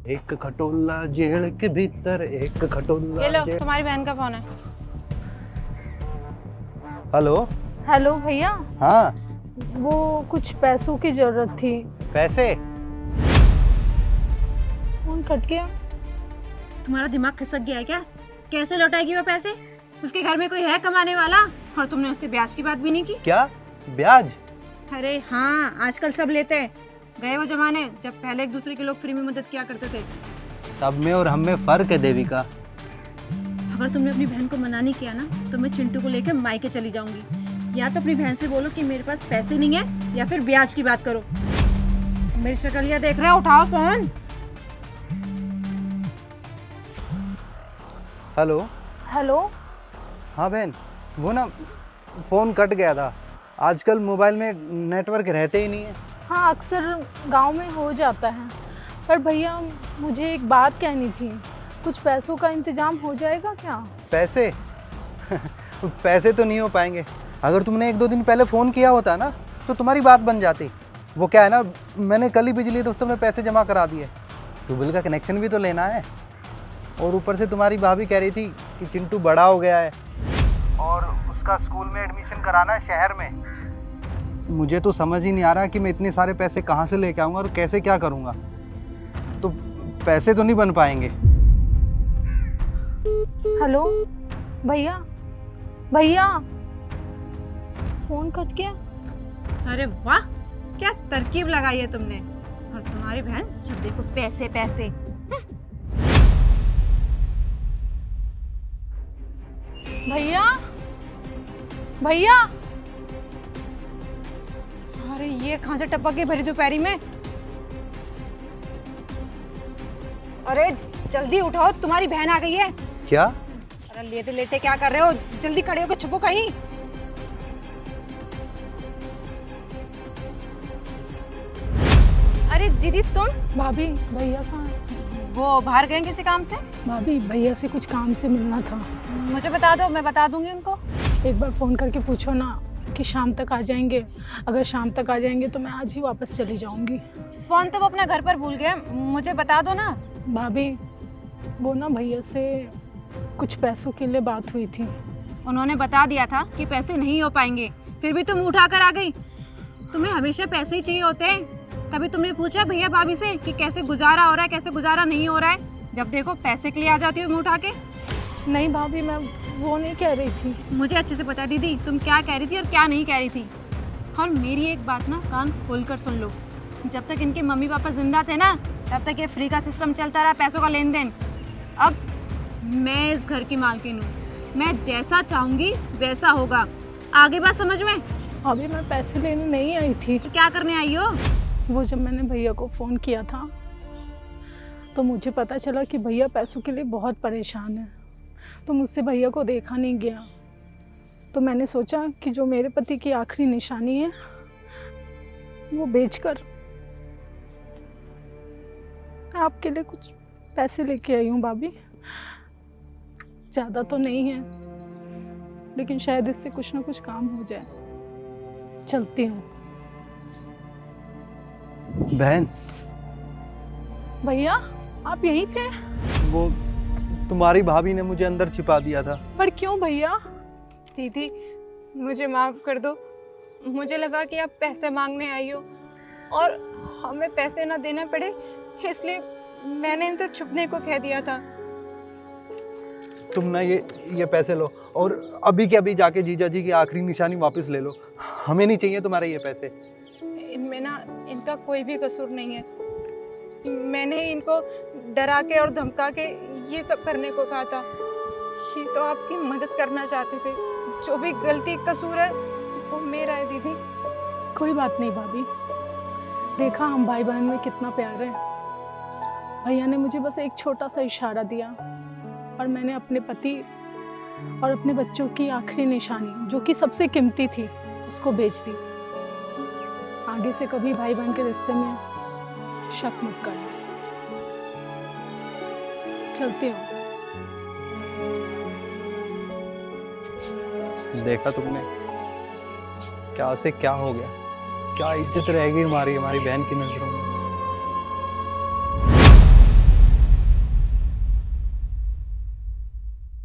एक खटोला जेल के भीतर, एक खटोला ये लो, तुम्हारी बहन का फोन है। हेलो। हेलो भैया, हाँ। वो कुछ पैसों की जरूरत थी। पैसे? फोन कट गया। तुम्हारा दिमाग खिसक गया है क्या? कैसे लौटाएगी वो पैसे? उसके घर में कोई है कमाने वाला? और तुमने उससे ब्याज की बात भी नहीं की। क्या ब्याज? अरे हाँ, आजकल सब लेते हैं। गए वो जमाने जब पहले एक दूसरे के लोग फ्री में मदद किया करते थे। सब में और हम में फर्क है देविका। अगर तुमने अपनी बहन को मना नहीं किया ना, तो मैं चिंटू को लेकर मायके चली जाऊंगी। या तो अपनी बहन से बोलो कि मेरे पास पैसे नहीं है, या फिर ब्याज की बात करो। मेरी शक्ल देख रहे हो? उठाओ फोन। हेलो। हेलो। हाँ बहन, वो ना फोन कट गया था। आजकल मोबाइल में नेटवर्क रहते ही नहीं है। हाँ, अक्सर गांव में हो जाता है। पर भैया मुझे एक बात कहनी थी, कुछ पैसों का इंतजाम हो जाएगा क्या? पैसे? पैसे तो नहीं हो पाएंगे। अगर तुमने 1-2 दिन पहले फ़ोन किया होता ना, तो तुम्हारी बात बन जाती। वो क्या है ना, मैंने कल ही बिजली दफ्तर में पैसे जमा करा दिए। ट्यूबवेल का कनेक्शन भी तो लेना है। और ऊपर से तुम्हारी भाभी कह रही थी कि चिंटू बड़ा हो गया है और उसका स्कूल में एडमिशन कराना है शहर में। मुझे तो समझ ही नहीं आ रहा कि मैं इतने सारे पैसे कहाँ से लेके आऊँगा और कैसे क्या करूँगा। तो पैसे तो नहीं बन पाएंगे। हेलो भैया, भैया फोन कट गया। अरे वाह, क्या तरकीब लगाई है तुमने। और तुम्हारी बहन जब देखो पैसे पैसे। भैया, भैया। अरे ये कहाँ से टपक गई भरी दोपहरी में? अरे जल्दी उठाओ, तुम्हारी बहन आ गई है। क्या? अरे लेटे लेटे क्या कर रहे हो? जल्दी खड़े होकर छुपो कहीं। अरे दीदी तुम? भाभी, भैया कहाँ है? वो बाहर गए किसी काम से। भाभी भैया से कुछ काम से मिलना था। मुझे बता दो, मैं बता दूंगी उनको। एक बार फ़ोन करके पूछो ना कि शाम तक आ जाएंगे। अगर शाम तक आ जाएंगे तो मैं आज ही वापस चली जाऊंगी। फोन तो वो अपना घर पर भूल गए, मुझे बता दो ना। भाभी वो ना भैया से कुछ पैसों के लिए बात हुई थी। उन्होंने बता दिया था कि पैसे नहीं हो पाएंगे, फिर भी तुम उठा कर आ गई। तुम्हें हमेशा पैसे ही चाहिए होते हैं। कभी तुमने पूछा भैया भाभी से कि कैसे गुजारा हो रहा है, कैसे गुजारा नहीं हो रहा है? जब देखो पैसे के लिए आ जाती हो मुँह उठा के। नहीं भाभी, मैं वो नहीं कह रही थी। मुझे अच्छे से पता दीदी तुम क्या कह रही थी और क्या नहीं कह रही थी। और मेरी एक बात ना कान खोलकर सुन लो, जब तक इनके मम्मी पापा जिंदा थे ना, तब तक ये फ्री का सिस्टम चलता रहा, पैसों का लेन देन। अब मैं इस घर की मालकिन हूँ, मैं जैसा चाहूंगी वैसा होगा। आगे बात समझ में? अभी मैं पैसे लेने नहीं आई थी। तो क्या करने आई हो? वो जब मैंने भैया को फ़ोन किया था तो मुझे पता चला कि भैया पैसों के लिए बहुत परेशान है। तो मुझसे भैया को देखा नहीं गया। तो मैंने सोचा कि जो मेरे पति की आखिरी निशानी है वो बेचकर आपके लिए कुछ पैसे लेके आई हूँ भाभी। ज़्यादा तो नहीं है, लेकिन शायद इससे कुछ ना कुछ काम हो जाए। चलती हूँ। बहन। भैया आप यहीं थे? वो तुम्हारी भाभी ने मुझे अंदर छिपा दिया था। पर क्यों भैया? दीदी मुझे माफ़ कर दो। मुझे लगा कि आप पैसे मांगने आई हो और हमें पैसे ना देना पड़े, इसलिए मैंने इनसे छुपने को कह दिया था। तुम ना ये पैसे लो और अभी के अभी जाके जीजा जी की आखिरी निशानी वापस ले लो। हमें नहीं चाहिए तुम्हारे ये पैसे। इनमें ना इनका कोई भी कसूर नहीं है। मैंने ही इनको डरा के और धमका के ये सब करने को कहा था। ये तो आपकी मदद करना चाहते थे। जो भी गलती कसूर है वो मेरा है दीदी। कोई बात नहीं भाभी, देखा हम भाई बहन में कितना प्यार है। भैया ने मुझे बस एक छोटा सा इशारा दिया और मैंने अपने पति और अपने बच्चों की आखिरी निशानी, जो कि सबसे कीमती थी, उसको बेच दी। आगे से कभी भाई बहन के रिश्ते में शक मत करना। चलती हूँ। देखा तुमने क्या से क्या हो गया? क्या इज्जत रहेगी हमारी बहन की नजरों में।